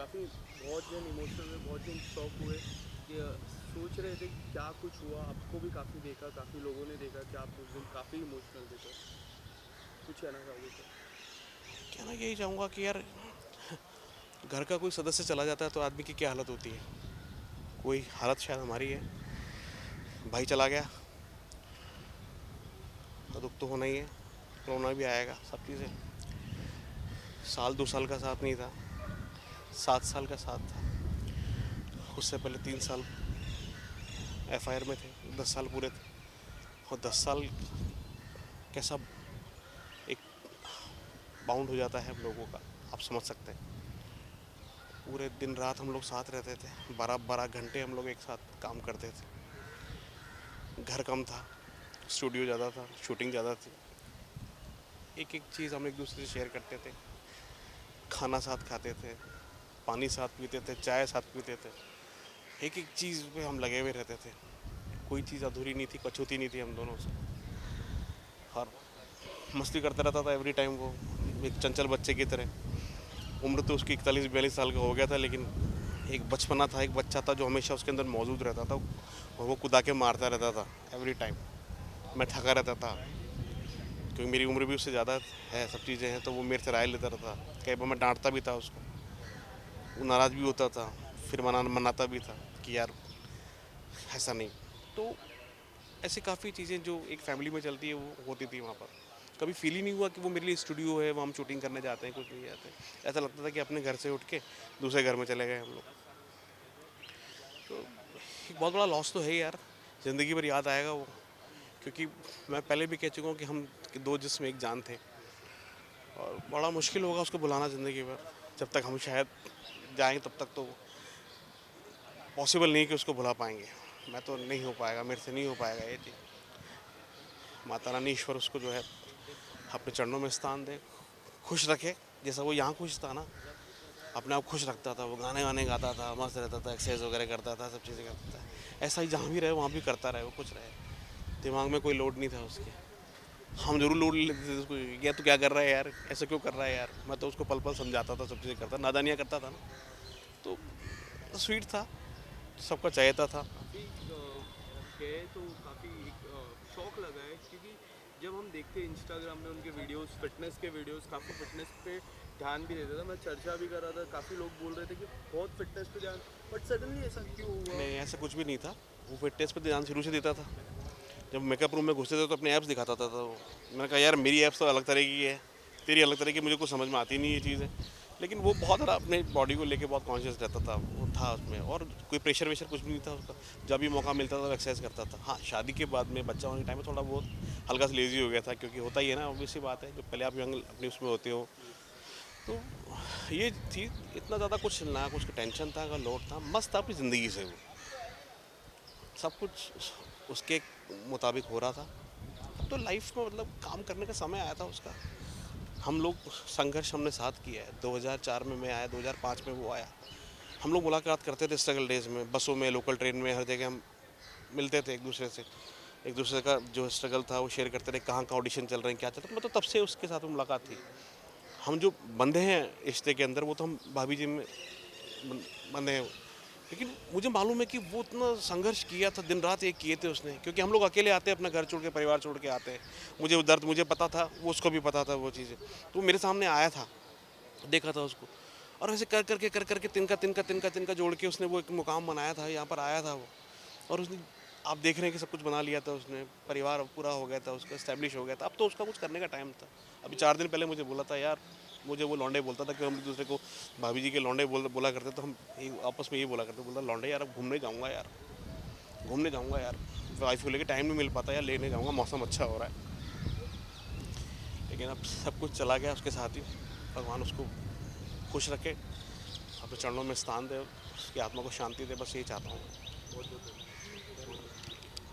काफ़ी बहुत जन इमोशनल हुए, बहुत जन शॉक हुए कि सोच रहे थे कि क्या कुछ हुआ। आपको भी काफ़ी देखा, काफ़ी लोगों ने देखा कि आप उस दिन काफ़ी इमोशनल थे। तो कुछ कहना चाहोगे सर? कहना यही चाहूँगा कि यार घर का कोई सदस्य चला जाता है तो आदमी की क्या हालत होती है। कोई हालत शायद हमारी है। भाई चला गया तो दुख तो होना ही है। रोना भी आएगा, सब चीज़ें। साल 2 साल का साथ नहीं था, 7 साल का साथ था। उससे पहले 3 साल FIR में थे, 10 साल पूरे थे। और 10 साल कैसा एक बाउंड हो जाता है हम लोगों का, आप समझ सकते हैं। पूरे दिन रात हम लोग साथ रहते थे, 12-12 घंटे हम लोग एक साथ काम करते थे। घर कम था, स्टूडियो ज़्यादा था, शूटिंग ज़्यादा थी। एक एक चीज़ हम एक दूसरे से शेयर करते थे। खाना साथ खाते थे, पानी साथ पीते थे, चाय साथ पीते थे। एक एक चीज़ पे हम लगे हुए रहते थे। कोई चीज़ अधूरी नहीं थी, कछूती नहीं थी हम दोनों से। और मस्ती करता रहता था एवरी टाइम वो, एक चंचल बच्चे की तरह। उम्र तो उसकी 41-42 साल का हो गया था, लेकिन एक बचपना था, एक बच्चा था जो हमेशा उसके अंदर मौजूद रहता था। और वो कूदा के मारता रहता था एवरी टाइम। मैं थका रहता था क्योंकि मेरी उम्र भी उससे ज़्यादा है, सब चीज़ें हैं, तो वो मेरे से राय लेता रहता। कई बार मैं डांटता भी था उसको, वो नाराज़ भी होता था। फिर मनाता भी था कि यार ऐसा नहीं। तो ऐसी काफ़ी चीज़ें जो एक फैमिली में चलती है वो होती थी वहाँ पर। कभी फील ही नहीं हुआ कि वो मेरे लिए स्टूडियो है, वहाँ हम शूटिंग करने जाते हैं, कुछ नहीं जाते। ऐसा लगता था कि अपने घर से उठ के दूसरे घर में चले गए हम लोग। तो एक बहुत बड़ा लॉस तो है यार, ज़िंदगी भर याद आएगा वो। क्योंकि मैं पहले भी कह चुका हूँ कि हम दो जिस्म एक जान थे। और बड़ा मुश्किल होगा उसको बुलाना ज़िंदगी भर। जब तक हम शायद जाएंगे तब तक तो पॉसिबल नहीं कि उसको भुला पाएंगे। मैं तो नहीं हो पाएगा, मेरे से नहीं हो पाएगा ये चीज़। माता रानी ईश्वर उसको जो है अपने चरणों में स्थान दे, खुश रखे। जैसा वो यहाँ खुश था ना, अपने आप खुश रखता था, वो गाने वाने गाता था, मस्त रहता था, एक्सरसाइज वगैरह करता था, सब चीज़ें करता था। ऐसा ही जहाँ भी रहे वहाँ भी करता रहे, वो खुश रहे। दिमाग में कोई लोड नहीं था उसके। हम जरूर लोड लेते थे उसको, ये तो क्या कर रहा है यार, ऐसा क्यों कर रहा है यार। मैं तो उसको पल पल समझाता था, सब चीज़ें करता, नादानियाँ करता था ना। तो स्वीट था, सबका चाहता था। काफ़ी कहे तो काफ़ी एक शौक लगा है, क्योंकि जब हम देखते हैं इंस्टाग्राम में उनके वीडियोस, फिटनेस के वीडियोस, काफ़ी फिटनेस पे ध्यान भी देता था। मैं चर्चा भी कर रहा था, काफ़ी लोग बोल रहे थे कि बहुत फिटनेस पे ध्यान, बट सडनली ऐसा क्यों हुआ? नहीं, ऐसा कुछ भी नहीं था। वो फिटनेस पे ध्यान शुरू से देता था। जब मेकअप रूम में घुसते थे तो अपने ऐप्स दिखाता था, तो मैंने कहा यार मेरी ऐप्स तो अलग तरह की है, तेरी अलग तरह की, मुझे कुछ समझ में आती नहीं ये चीज़ें। लेकिन वो बहुत ज़्यादा अपने बॉडी को लेके बहुत कॉन्शियस रहता था, वो था उसमें। और कोई प्रेशर वेशर कुछ भी नहीं था उसका। जब भी मौका मिलता था एक्सरसाइज करता था। हाँ, शादी के बाद में, बच्चा होने के टाइम में थोड़ा बहुत हल्का सा लेजी हो गया था, क्योंकि होता ही है ना, ऑब्वियस सी बात है, जो पहले आप यंग अपनी उसमें होते हो। तो ये थी, इतना ज़्यादा कुछ ना कुछ टेंशन था, अगर लोड था, मस्त था अपनी ज़िंदगी से वो। सब कुछ उसके मुताबिक हो रहा था। अब तो लाइफ में मतलब काम करने का समय आया था उसका। हम लोग संघर्ष हमने साथ किया है। 2004 में मैं आया, 2005 में वो आया। हम लोग मुलाकात करते थे स्ट्रगल डेज में, बसों में, लोकल ट्रेन में, हर जगह हम मिलते थे एक दूसरे से। एक दूसरे का जो स्ट्रगल था वो शेयर करते थे, कहाँ कहाँ ऑडिशन चल रहे हैं, क्या चल रहा है। मतलब तब से उसके साथ में मुलाकात थी। हम जो बंधे हैं रिश्ते के अंदर, वो तो हम भाभी जी में बंधे हैं। लेकिन मुझे मालूम है कि वो इतना संघर्ष किया था, दिन रात एक किए थे उसने। क्योंकि हम लोग अकेले आते हैं, अपना घर छोड़ के, परिवार छोड़ के आते हैं। मुझे वो दर्द मुझे पता था, वो उसको भी पता था वो चीज़ें। तो वो मेरे सामने आया था, देखा था उसको। और ऐसे कर करके तिनका तिनका तिनका तिनका जोड़ के उसने वो एक मुकाम बनाया था, यहाँ पर आया था वो। और उसने, आप देख रहे हैं कि सब कुछ बना लिया था उसने, परिवार पूरा हो गया था उसका, इस्टेब्लिश हो गया था। अब तो उसका कुछ करने का टाइम था। अभी 4 दिन पहले मुझे बोला था यार, मुझे वो लौंडे बोलता था कि हम एक दूसरे को भाभी जी के लौंडे बोला करते, तो हम आपस में ये बोला करते। बोलता लौंडे यार, अब घूमने जाऊँगा यार, घूमने जाऊँगा यार, वाइफ को लेके टाइम नहीं मिल पाता यार, लेने जाऊँगा, मौसम अच्छा हो रहा है। लेकिन अब सब कुछ चला गया उसके साथ ही। भगवान उसको खुश रखे, अपने चरणों में स्थान दे, उसकी आत्मा को शांति दे, बस यही चाहता हूँ। बहुत बहुत धन्यवाद।